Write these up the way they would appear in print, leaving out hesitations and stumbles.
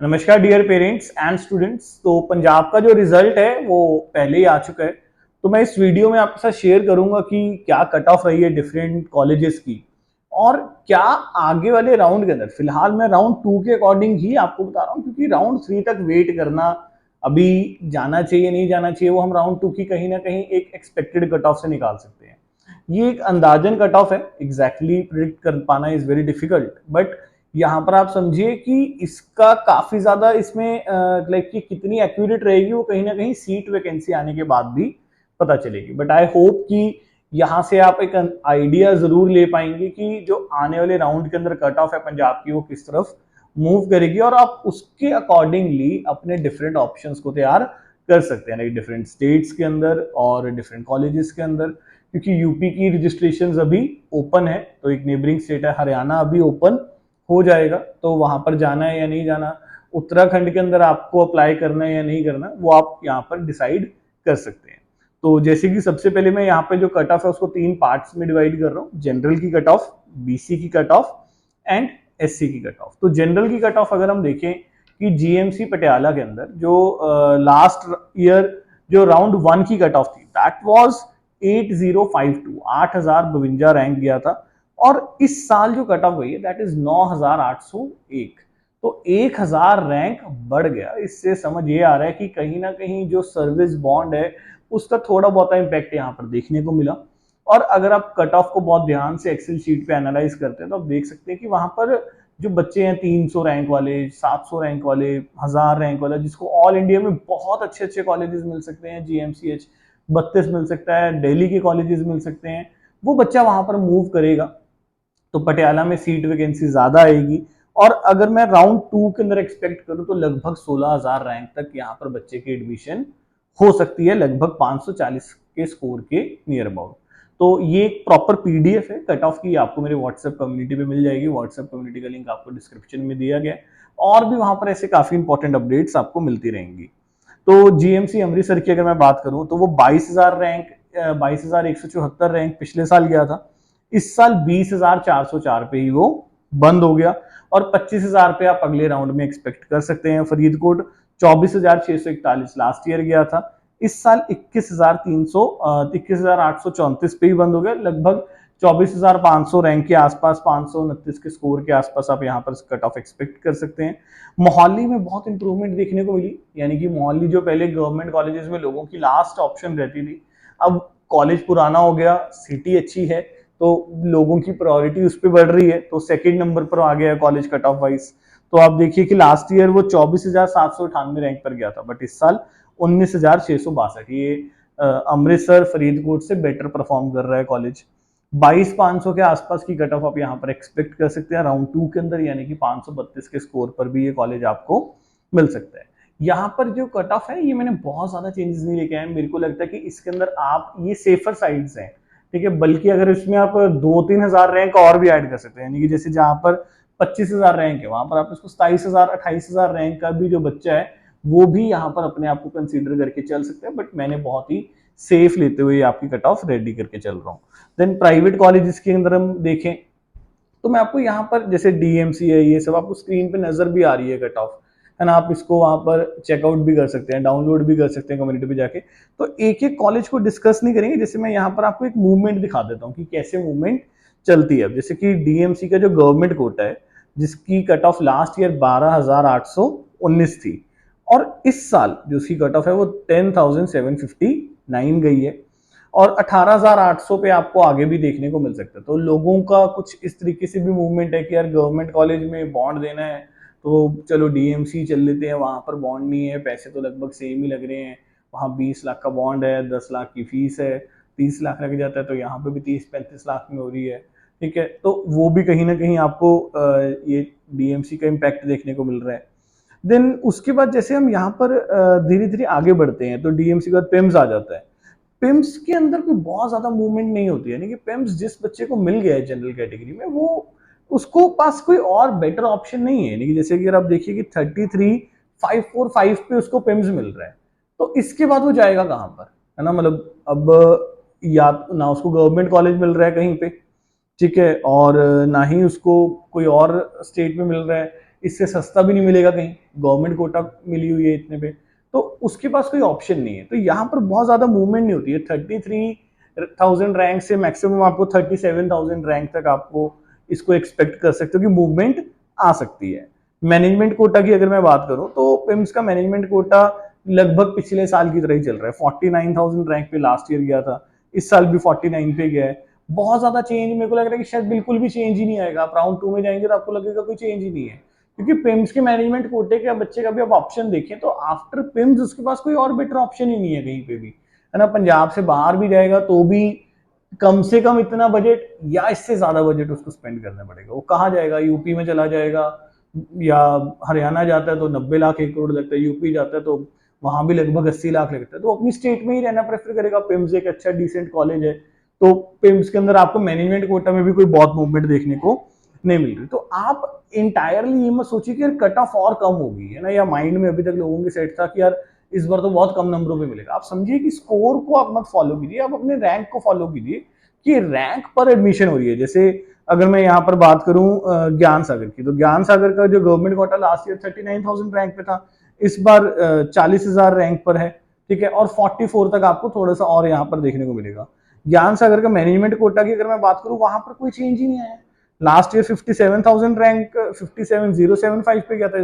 नमस्कार dear parents and students. तो पंजाब का जो रिजल्ट है वो पहले ही आ चुका है। तो मैं इस वीडियो में आपके साथ शेयर करूंगा कि क्या कट ऑफ रही है डिफरेंट कॉलेजेस की और क्या आगे वाले राउंड के अंदर। फिलहाल मैं राउंड 2 के अकॉर्डिंग ही आपको बता रहा हूँ, क्योंकि राउंड 3 तक वेट करना, अभी जाना चाहिए नहीं जाना चाहिए, वो हम राउंड 2 की कहीं ना कहीं एक एक्सपेक्टेड कट ऑफ से निकाल सकते हैं। ये एक अंदाजन कट ऑफ है, एग्जैक्टली प्रिडिक्ट कर पाना इज वेरी डिफिकल्ट, बट यहाँ पर आप समझिए कि इसका काफी ज्यादा इसमें लाइक कि कितनी एक्यूरेट रहेगी वो कहीं ना कहीं सीट वैकेंसी आने के बाद भी पता चलेगी। बट आई होप कि यहाँ से आप एक आइडिया जरूर ले पाएंगे कि जो आने वाले राउंड के अंदर कट ऑफ है पंजाब की वो किस तरफ मूव करेगी, और आप उसके अकॉर्डिंगली अपने डिफरेंट ऑप्शंस को तैयार कर सकते हैं, लाइक डिफरेंट स्टेट्स के अंदर और डिफरेंट कॉलेजेस के अंदर। क्योंकि यूपी की रजिस्ट्रेशन अभी ओपन है, तो एक नेबरिंग स्टेट है हरियाणा अभी ओपन हो जाएगा, तो वहां पर जाना है या नहीं जाना, उत्तराखंड के अंदर आपको अप्लाई करना है या नहीं करना, वो आप यहाँ पर डिसाइड कर सकते हैं। तो जैसे कि सबसे पहले मैं यहाँ पे जो कट ऑफ है उसको 3 पार्ट्स में डिवाइड कर रहा हूँ: जनरल की कट ऑफ, बीसी की कट ऑफ एंड एससी की कट ऑफ। तो जनरल की कट ऑफ अगर हम देखें कि जीएमसी पटियाला के अंदर जो लास्ट ईयर जो राउंड 1 की कट ऑफ थी, दैट वाज 8052, 8052 रैंक गया था। और इस साल जो कट ऑफ गई है दैट इज 9801, तो 1000 रैंक बढ़ गया। इससे समझ ये आ रहा है कि कहीं ना कहीं जो सर्विस बॉन्ड है उसका थोड़ा बहुत इम्पैक्ट यहाँ पर देखने को मिला। और अगर आप कट ऑफ को बहुत ध्यान से एक्सेल शीट पे एनालाइज करते हैं तो आप देख सकते हैं कि वहां पर जो बच्चे हैं 300 रैंक वाले, 700 रैंक वाले, 1000 रैंक वाला, जिसको ऑल इंडिया में बहुत अच्छे अच्छे कॉलेजेस मिल सकते हैं, जीएमसीएच 32 मिल सकता है, दिल्ली के कॉलेजेस मिल सकते हैं, वो बच्चा वहां पर मूव करेगा तो पटियाला में सीट वैकेंसी ज्यादा आएगी। और अगर मैं राउंड 2 के अंदर एक्सपेक्ट करूं तो लगभग 16,000 रैंक तक यहाँ पर बच्चे की एडमिशन हो सकती है, लगभग 540 के स्कोर के नियर अबाउट। तो ये एक प्रॉपर पीडीएफ है कट ऑफ की, आपको मेरे व्हाट्सएप कम्युनिटी पे मिल जाएगी। व्हाट्सएप कम्युनिटी का लिंक आपको डिस्क्रिप्शन में दिया गया है, और भी वहां पर ऐसे काफी इंपॉर्टेंट अपडेट्स आपको मिलती रहेंगी। तो जीएमसी अमृतसर की अगर मैं बात करूं तो वो 22,000 रैंक, 22,174 रैंक पिछले साल गया था। इस साल 20,404 पे ही वो बंद हो गया, और 25,000 पे आप अगले राउंड में एक्सपेक्ट कर सकते हैं। फरीदकोट 24,641 लास्ट ईयर गया था, इस साल 21,834 पे ही बंद हो गया। लगभग 24,500 रैंक के आसपास, 529 के स्कोर के आसपास आप यहाँ पर कट ऑफ एक्सपेक्ट कर सकते हैं। मोहाली में बहुत इंप्रूवमेंट देखने को मिली, यानी कि मोहाली जो पहले गवर्नमेंट कॉलेजेस में लोगों की लास्ट ऑप्शन रहती थी, अब कॉलेज पुराना हो गया, सिटी अच्छी है, तो लोगों की प्रायोरिटी उस पर बढ़ रही है, तो सेकंड नंबर पर आ गया है कॉलेज कट ऑफ वाइज। तो आप देखिए कि लास्ट ईयर वो 24,798 रैंक पर गया था, बट इस साल 19,662। ये अमृतसर फरीदकोट से बेटर परफॉर्म कर रहा है कॉलेज। 22,500 के आसपास की कट ऑफ आप यहाँ पर एक्सपेक्ट कर सकते हैं राउंड 2 के अंदर, यानी कि 532 के स्कोर पर भी ये कॉलेज आपको मिल सकता है। यहाँ पर जो कट ऑफ है ये मैंने बहुत ज्यादा चेंजेस नहीं लेके आया, मेरे को लगता है कि इसके अंदर आप ये सेफर साइड्स हैं, ठीक है। बल्कि अगर इसमें आप 2-3 हजार रैंक और भी ऐड कर सकते हैं, यानी कि जैसे जहां पर 25,000 रैंक है वहां पर आप इसको 27,000 28,000 रैंक का भी जो बच्चा है वो भी यहाँ पर अपने आप को कंसीडर करके चल सकते हैं। बट मैंने बहुत ही सेफ लेते हुए आपकी कट ऑफ रेडी करके चल रहा हूँ। देन प्राइवेट कॉलेजेस के अंदर हम देखें तो मैं आपको यहाँ पर जैसे डीएमसी है, ये सब आपको स्क्रीन पे नजर भी आ रही है कट ऑफ, है ना। आप इसको वहां पर चेकआउट भी कर सकते हैं, डाउनलोड भी कर सकते हैं कम्युनिटी पे जाके। तो एक एक कॉलेज को डिस्कस नहीं करेंगे, जैसे मैं यहाँ पर आपको एक मूवमेंट दिखा देता हूँ कि कैसे मूवमेंट चलती है। जैसे कि डीएमसी का जो गवर्नमेंट कोटा है, जिसकी कट ऑफ लास्ट ईयर 12,819 थी, और इस साल जो उसकी कट ऑफ है वो 10,759 गई है, और 18,800 पे आपको आगे भी देखने को मिल सकता है। तो लोगों का कुछ इस तरीके से भी मूवमेंट है कि यार गवर्नमेंट कॉलेज में बॉन्ड देना है तो चलो डीएमसी चल लेते हैं, वहां पर बॉन्ड नहीं है, पैसे तो लगभग सेम ही लग रहे हैं, वहां 20 लाख का बॉन्ड है, 10 लाख की फीस है, 30 लाख लग जाता है, तो यहाँ पे भी 30-35 लाख में हो रही है, ठीक है। तो वो भी कहीं ना कहीं आपको ये डीएमसी का इम्पैक्ट देखने को मिल रहा है। देन उसके बाद जैसे हम यहाँ पर धीरे धीरे आगे बढ़ते हैं तो डीएमसी के बाद पिम्स आ जाता है। पिम्स के अंदर कोई बहुत ज्यादा मूवमेंट नहीं होती है, यानी कि पिम्स जिस बच्चे को मिल गया है जनरल कैटेगरी में, वो उसको पास कोई और बेटर ऑप्शन नहीं है। यानी कि जैसे कि अगर आप देखिए कि 33,545 पे उसको पिम्स मिल रहा है, तो इसके बाद वो जाएगा कहाँ पर, है ना। मतलब अब या ना उसको गवर्नमेंट कॉलेज मिल रहा है कहीं पे, ठीक है, और ना ही उसको कोई और स्टेट में मिल रहा है, इससे सस्ता भी नहीं मिलेगा कहीं, गवर्नमेंट कोटा मिली हुई है इतने पे, तो उसके पास कोई ऑप्शन नहीं है। तो यहाँ पर बहुत ज्यादा मूवमेंट नहीं होती है। 33,000 रैंक से मैक्सिमम आपको 37,000 रैंक तक आपको इसको एक्सपेक्ट कर सकते हो कि मूवमेंट आ सकती है। मैनेजमेंट कोटा की अगर मैं बात करूं तो पिम्स का मैनेजमेंट कोटा लगभग पिछले साल की तरह ही चल रहा है। 49,000 रैंक पे लास्ट ईयर गया था, इस साल भी 49 पे गया है। बहुत ज्यादा चेंज मेरे को लग रहा है कि शायद बिल्कुल भी चेंज ही नहीं आएगा। आप राउंड 2 में जाएंगे तो आपको लगेगा कोई चेंज ही नहीं है, क्योंकि पिम्स के मैनेजमेंट कोटे के बच्चे का भी आप ऑप्शन देखें तो आफ्टर पिम्स उसके पास कोई और बेटर ऑप्शन ही नहीं है कहीं पे भी, है ना। पंजाब से बाहर भी जाएगा तो भी कम से कम इतना बजट या इससे ज्यादा बजट उसको स्पेंड करना पड़ेगा। वो कहाँ जाएगा? यूपी में चला जाएगा, या हरियाणा जाता है तो 90 लाख 1 करोड़ लगता है, यूपी जाता है तो वहां भी लगभग 80 लाख लगता है। तो अपनी स्टेट में ही रहना प्रेफर करेगा। पिम्स एक अच्छा डिसेंट कॉलेज है, तो पिम्स के अंदर आपको मैनेजमेंट कोटा में भी कोई बहुत मूवमेंट देखने को नहीं मिल रही। तो आप इंटायरली ये मत सोचिए कि यार कट ऑफ और कम होगी, है ना, या माइंड में अभी तक लोगों के सेट था कि यार इस बार तो बहुत कम नंबरों पे मिलेगा। आप समझिए कि स्कोर को आप मत फॉलो कीजिए, आप अपने रैंक को फॉलो कीजिए कि रैंक पर एडमिशन हो रही है। जैसे अगर मैं यहाँ पर बात करूं ज्ञान सागर की, तो ज्ञान सागर का जो government quota last year 39,000 rank पे था, इस बार 40,000 रैंक पर है, ठीक है, और 44 तक आपको थोड़ा सा और यहाँ पर देखने को मिलेगा। ज्ञान सागर का मैनेजमेंट कोटा की अगर मैं बात करूं, वहां पर कोई चेंज ही नहीं आया। लास्ट ईयर 57,000 रैंक 57,075 पे गया था,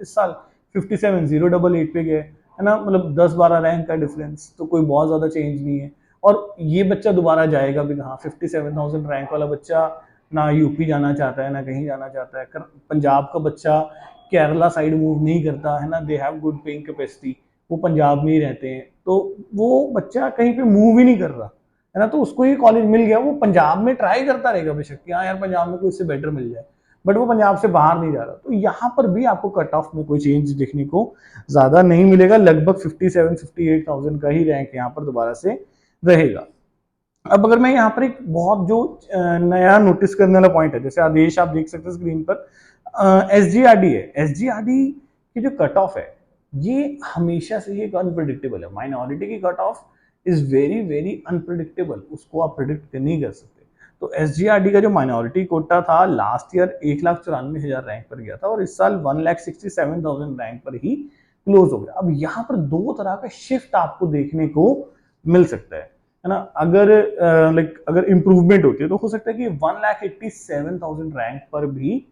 इस साल 57,088 पे गया है ना, मतलब 10-12 रैंक का डिफरेंस, तो कोई बहुत ज्यादा चेंज नहीं है। और ये बच्चा दोबारा जाएगा भी कहाँ? 57,000 रैंक वाला बच्चा ना यूपी जाना चाहता है ना कहीं जाना चाहता है। पंजाब का बच्चा केरला साइड मूव नहीं करता है ना, they have good paying capacity, वो पंजाब में ही रहते हैं, तो वो बच्चा कहीं पे मूव ही नहीं कर रहा है ना। तो उसको ये कॉलेज मिल गया, वो पंजाब में ट्राई करता रहेगा बेशक कि हाँ यार पंजाब में कोई इससे बेटर मिल जाए, बट वो पंजाब से बाहर नहीं जा रहा। तो यहाँ पर भी आपको कट ऑफ में कोई चेंज देखने को ज्यादा नहीं मिलेगा। लगभग 57-58,000 का ही रैंक यहाँ पर दोबारा से रहेगा। अब अगर मैं यहाँ पर एक बहुत जो नया नोटिस करने वाला पॉइंट है, जैसे आदेश आप देख सकते हैं स्क्रीन पर, SGRD है। SGRD की जो कट ऑफ है ये हमेशा से एक अनप्रिडिक्टेबल है। माइनॉरिटी की cut off is very very unpredictable, उसको आप प्रिडिक्ट नहीं कर सकते। तो SGRD का जो माइनॉरिटी कोटा था लास्ट ईयर 1,94,000 रैंक पर गया था, और इस साल 1,67,000 रैंक पर ही क्लोज हो गया। अब यहाँ पर दो तरह का शिफ्ट आपको देखने को मिल सकता है ना। अगर अगर इंप्रूवमेंट होती है तो हो सकता है कि 1,87,000 रैंक पर भी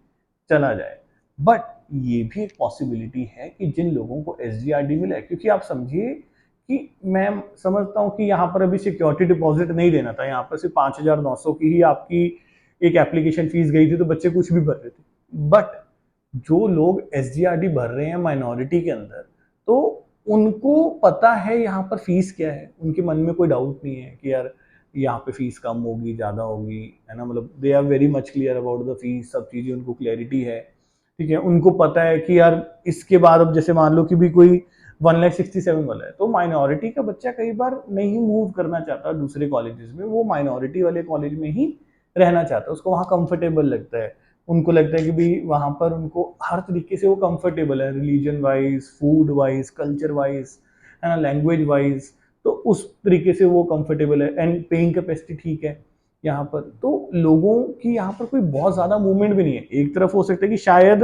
चला जाए, बट ये भी एक पॉसिबिलिटी है कि जिन लोगों को SGRD मिला है, क्योंकि आप समझिए कि मैं समझता हूं कि यहाँ पर अभी सिक्योरिटी डिपॉजिट नहीं देना था, यहाँ पर सिर्फ 5,900 की ही आपकी एक एप्लीकेशन फीस गई थी, तो बच्चे कुछ भी भर रहे थे। बट जो लोग SGRD भर रहे हैं माइनॉरिटी के अंदर, तो उनको पता है यहाँ पर फीस क्या है, उनके मन में कोई डाउट नहीं है कि यार यहाँ पे फीस कम होगी ज्यादा होगी, है ना, मतलब they are very much clear about the fees, सब चीजें उनको क्लैरिटी है, ठीक है। उनको पता है कि यार इसके बाद अब जैसे मान लो कि भी कोई 1,67 वाला है, तो माइनॉरिटी का बच्चा कई बार नहीं मूव करना चाहता दूसरे कॉलेजेस में, वो माइनॉरिटी वाले कॉलेज में ही रहना चाहता है, उसको वहाँ कंफर्टेबल लगता है। उनको लगता है कि भाई वहां पर उनको हर तरीके से वो कंफर्टेबल है, religion wise, food wise, culture wise, है ना, लैंग्वेज वाइज, तो उस तरीके से वो कंफर्टेबल है। एंड पेइंग कैपेसिटी ठीक है यहाँ पर, तो लोगों की यहाँ पर कोई बहुत ज्यादा मूवमेंट भी नहीं है। एक तरफ हो सकता है कि शायद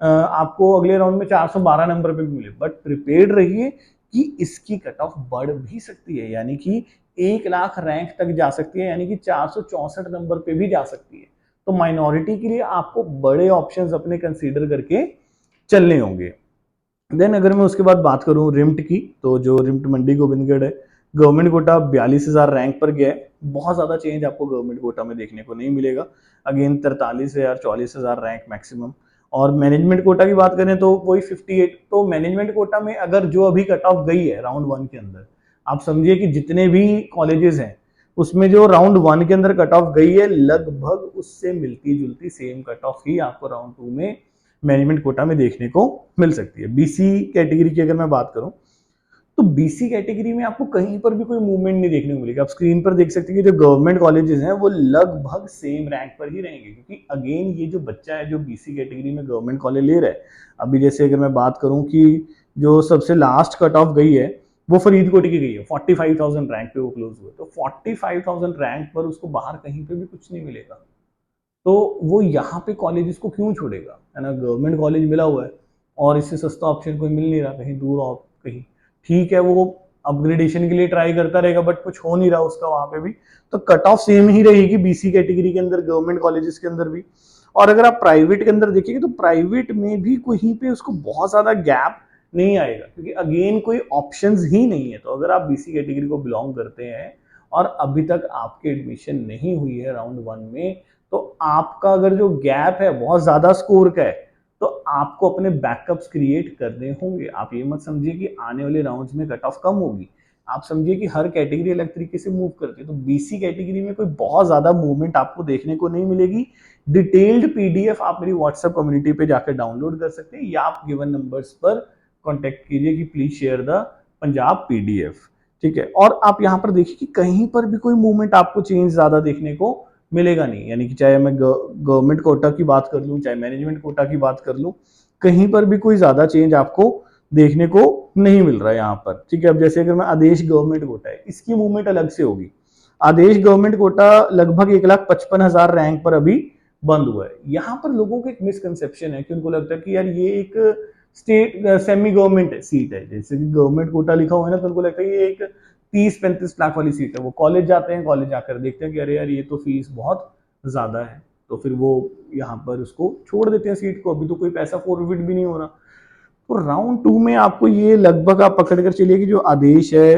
आपको अगले राउंड में 412 नंबर पे भी मिले, बट प्रिपेयर्ड रहिए कि इसकी कट ऑफ बढ़ भी सकती है, यानी कि 1 लाख रैंक तक जा सकती है, यानी कि 464 नंबर पे भी जा सकती है। तो माइनॉरिटी के लिए आपको बड़े ऑप्शंस अपने कंसीडर करके चलने होंगे। देन अगर मैं उसके बाद बात करूं रिम्ट की, तो जो रिम्ट मंडी गोविंदगढ़ है, गवर्नमेंट कोटा 42,000 रैंक पर गया है। बहुत ज्यादा चेंज आपको गवर्नमेंट कोटा में देखने को नहीं मिलेगा। Again 43,000 44,000 rank maximum. और मैनेजमेंट कोटा की बात करें तो वही 58। तो मैनेजमेंट कोटा में अगर जो अभी कट ऑफ गई है राउंड 1 के अंदर, आप समझिए कि जितने भी कॉलेजेस हैं उसमें जो राउंड 1 के अंदर कट ऑफ गई है, लगभग उससे मिलती जुलती सेम कट ऑफ ही आपको राउंड 2 में मैनेजमेंट कोटा में देखने को मिल सकती है। BC कैटेगरी की अगर मैं बात करूं, तो BC कैटेगरी में आपको कहीं पर भी कोई मूवमेंट नहीं देखने को मिलेगी। आप स्क्रीन पर देख सकते हैं कि जो गवर्नमेंट कॉलेजेस हैं वो लगभग सेम रैंक पर ही रहेंगे, क्योंकि अगेन ये जो बच्चा है जो BC कैटेगरी में गवर्नमेंट कॉलेज ले रहा है, अभी जैसे अगर मैं बात करूं कि जो सबसे लास्ट कट ऑफ गई है वो फरीदकोट की गई है, 45,000 रैंक पे वो क्लोज हुए, तो 45,000 रैंक पर उसको बाहर कहीं पे भी कुछ नहीं मिलेगा। तो वो यहाँ पे कॉलेजेस को क्यों छोड़ेगा, है ना। गवर्नमेंट कॉलेज मिला हुआ है और इससे सस्ता ऑप्शन कोई मिल नहीं रहा, कहीं दूर और कहीं, ठीक है वो अपग्रेडेशन के लिए ट्राई करता रहेगा बट कुछ हो नहीं रहा उसका वहां पे भी। तो कट ऑफ सेम ही रहेगी बीसी कैटेगरी के अंदर, गवर्नमेंट कॉलेजेस के अंदर भी। और अगर आप प्राइवेट के अंदर देखिएगा तो प्राइवेट में भी कहीं पे उसको बहुत ज्यादा गैप नहीं आएगा, क्योंकि अगेन कोई ऑप्शंस ही नहीं है। तो अगर आप बीसी कैटेगरी को बिलोंग करते हैं और अभी तक आपकी एडमिशन नहीं हुई है राउंड 1 में, तो आपका अगर जो गैप है बहुत ज्यादा स्कोर का है, तो आपको अपने बैकअप्स क्रिएट करने होंगे। आप ये मत समझिए कि आने वाले राउंड्स में कट ऑफ कम होगी, आप समझिए कि हर कैटेगरी अलग तरीके से मूव करती है। तो बीसी कैटेगरी में कोई बहुत ज्यादा मूवमेंट आपको देखने को नहीं मिलेगी। डिटेल्ड पीडीएफ आप मेरी व्हाट्सएप कम्युनिटी पे जाकर डाउनलोड कर सकते हैं, या आप गिवन नंबर्स पर कॉन्टेक्ट कीजिए कि please share the Punjab PDF, ठीक है। और आप यहाँ पर देखिए कि कहीं पर भी कोई मूवमेंट आपको चेंज ज्यादा देखने को मिलेगा नहीं, यानी कि चाहे मैं गवर्नमेंट कोटा की बात कर लूं, चाहे मैनेजमेंट कोटा की बात कर लूं, कहीं पर भी कोई ज्यादा चेंज आपको देखने को नहीं मिल रहा है यहाँ पर, ठीक है। अब जैसे अगर मैं आदेश गवर्नमेंट कोटा है, इसकी मूवमेंट अलग से होगी। आदेश गवर्नमेंट कोटा लगभग 1,55,000 रैंक पर अभी बंद हुआ है। यहाँ पर लोगों को एक मिसकंसेप्शन है कि उनको लगता है कि यार ये एक स्टेट सेमी गवर्नमेंट सीट है, जैसे कि गवर्नमेंट कोटा लिखा हुआ है ना, तो उनको लगता है ये एक 30-35 लाख वाली सीट है। वो कॉलेज जाते हैं, कॉलेज जाकर देखते हैं कि अरे यार ये तो फीस बहुत ज्यादा है, तो फिर वो यहाँ पर उसको छोड़ देते हैं सीट को, अभी तो कोई पैसा फॉरवर्ड भी नहीं हो रहा। तो राउंड 2 में आपको ये लगभग आप पकड़ कर चलिए कि जो आदेश है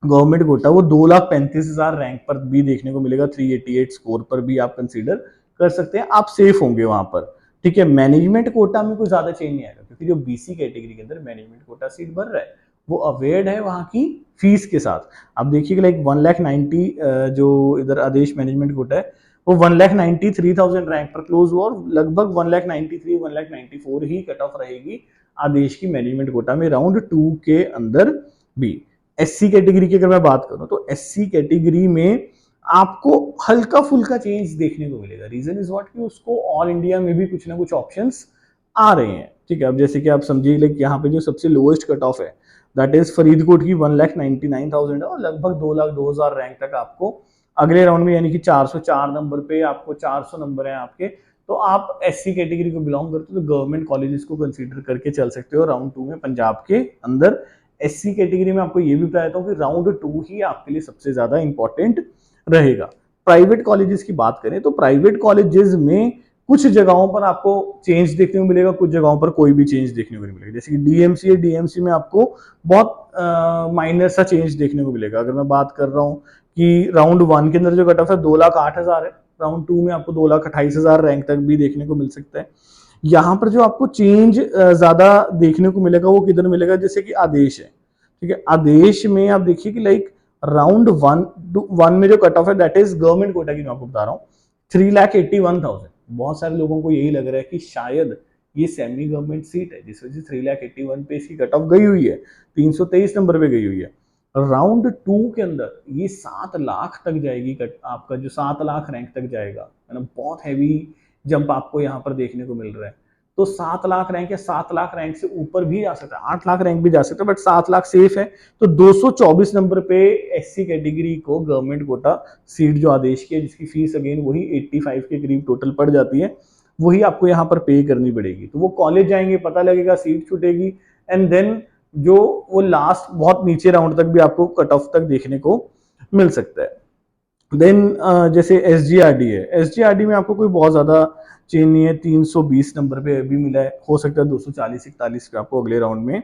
गवर्नमेंट कोटा, वो 2,35,000 रैंक पर भी देखने को मिलेगा, 388 स्कोर पर भी आप कंसीडर कर सकते हैं, आप सेफ होंगे वहां पर, ठीक है। मैनेजमेंट कोटा में कोई ज्यादा चेंज नहीं आएगा, क्योंकि जो बीसी कैटेगरी के अंदर मैनेजमेंट कोटा सीट भर रहा है वो अवेयर्ड है वहां की फीस के साथ। अब देखिए लाइक 1,90,000 जो इधर आदेश मैनेजमेंट कोटा है वो 1,93,000 रैंक पर क्लोज हुआ, और लगभग 1,93 1,94 ही कट ऑफ रहेगी आदेश की मैनेजमेंट कोटा में राउंड 2 के अंदर भी। एससी कैटेगरी की अगर मैं बात करूं तो एससी कैटेगरी में आपको हल्का फुल्का चेंज देखने को मिलेगा। रीजन इज व्हाट कि उसको ऑल इंडिया में भी कुछ ना कुछ ऑप्शंस आ रहे हैं, ठीक है। अब जैसे कि आप समझिए लाइक यहाँ पे जो सबसे लोएस्ट कट ऑफ है दैट इज फरीदकोट की 1,99,000 है, और लगभग 2,02,000 रैंक तक आपको अगले राउंड में, यानी कि 404 नंबर पे आपको 400 नंबर है आपके, तो आप एससी कैटेगरी को बिलोंग करते हो तो गवर्नमेंट कॉलेजेस को कंसीडर करके चल सकते हो राउंड 2 में पंजाब के अंदर। एससी कैटेगरी में आपको ये भी बताया था कि राउंड 2 ही आपके लिए सबसे ज्यादा इंपॉर्टेंट रहेगा। प्राइवेट कॉलेजेस की बात करें तो प्राइवेट कॉलेजेस में कुछ जगहों पर आपको चेंज देखने को मिलेगा, कुछ जगहों पर कोई भी चेंज देखने को नहीं मिलेगा। जैसे कि डीएमसी है, डीएमसी में आपको बहुत माइनर सा चेंज देखने को मिलेगा। अगर मैं बात कर रहा हूँ कि राउंड 1 के अंदर जो कट ऑफ है 2,08,000 है, राउंड 2 में आपको 2,28,000 रैंक तक भी देखने को मिल सकता है। यहाँ पर जो आपको चेंज ज्यादा देखने को मिलेगा वो किधर मिलेगा, जैसे कि आदेश है, ठीक है। आदेश में आप देखिए कि लाइक राउंड 1 में जो कट ऑफ है दैट इज गवर्नमेंट कोटा की मैं आपको बता रहा हूँ 3,81,000। बहुत सारे लोगों को यही लग रहा है कि शायद ये सेमी गवर्नमेंट सीट है, जिस वजह से 3,81,000 पे इसकी कट ऑफ गई हुई है, 323 नंबर पे गई हुई है। राउंड 2 के अंदर ये 7 लाख तक जाएगी, कट आपका जो 7 लाख रैंक तक जाएगा, है ना। बहुत हैवी जंप आपको यहाँ पर देखने को मिल रहा है। तो 7 लाख रैंक या 7 लाख रैंक से ऊपर भी जा सकता है, 8 लाख रैंक भी जा सकता है, बट 7 लाख सेफ है। तो 224 नंबर पे एससी कैटेगरी को गवर्नमेंट कोटा सीट जो आदेश की है, जिसकी फीस अगेन वही 85 के करीब टोटल पड़ जाती है, वही आपको यहाँ पर पे करनी पड़ेगी। तो वो कॉलेज जाएंगे, पता लगेगा, सीट छूटेगी, एंड देन जो वो लास्ट बहुत नीचे राउंड तक भी आपको कट ऑफ तक देखने को मिल सकता है। देन जैसे एसजीआरडी है, एसजीआरडी में आपको कोई बहुत ज्यादा चेंज नहीं है, 320 नंबर पे अभी मिला है, हो सकता है 240-41 पे आपको अगले राउंड में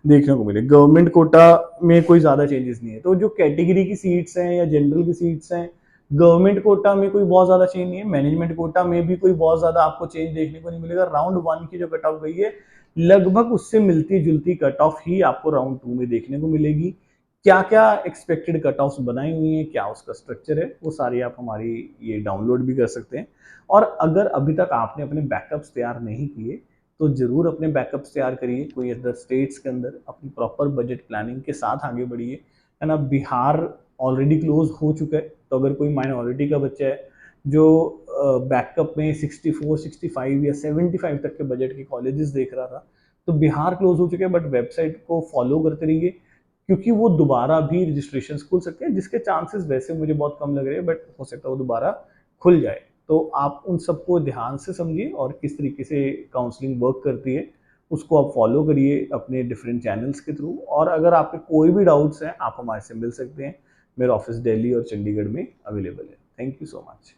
देखने को मिले। गवर्नमेंट कोटा में कोई ज्यादा चेंजेस नहीं है। तो जो कैटेगरी की सीट्स हैं या जनरल की सीट्स हैं, गवर्नमेंट कोटा में कोई बहुत ज्यादा चेंज नहीं है, मैनेजमेंट कोटा में भी कोई बहुत ज्यादा आपको चेंज देखने को नहीं मिलेगा। राउंड 1 की जो कट ऑफ गई है लगभग उससे मिलती जुलती कट ऑफ ही आपको राउंड 2 में देखने को मिलेगी। क्या क्या एक्सपेक्टेड कट ऑफ बनाई हुई है, क्या उसका स्ट्रक्चर है, वो सारी आप हमारी ये डाउनलोड भी कर सकते हैं। और अगर अभी तक आपने अपने बैकअप्स तैयार नहीं किए तो जरूर अपने बैकअप्स तैयार करिए, कोई अदर स्टेट्स के अंदर अपनी प्रॉपर बजट प्लानिंग के साथ आगे बढ़िए, है ना। बिहार ऑलरेडी क्लोज हो चुका है, तो अगर कोई माइनॉरिटी का बच्चा है जो बैकअप में 64, 65 या 75 तक के बजट के कॉलेजेस देख रहा था, तो बिहार क्लोज हो चुके हैं, बट वेबसाइट को फॉलो करते रहिए, क्योंकि वो दोबारा भी रजिस्ट्रेशन खुल सकते हैं, जिसके चांसेस वैसे मुझे बहुत कम लग रहे हैं, बट हो सकता है वो दोबारा खुल जाए। तो आप उन सबको ध्यान से समझिए और किस तरीके से काउंसलिंग वर्क करती है उसको आप फॉलो करिए अपने डिफरेंट चैनल्स के थ्रू। और अगर आपके कोई भी डाउट्स हैं आप हमारे से मिल सकते हैं। मेरा ऑफिस दिल्ली और चंडीगढ़ में अवेलेबल है। Thank you so much.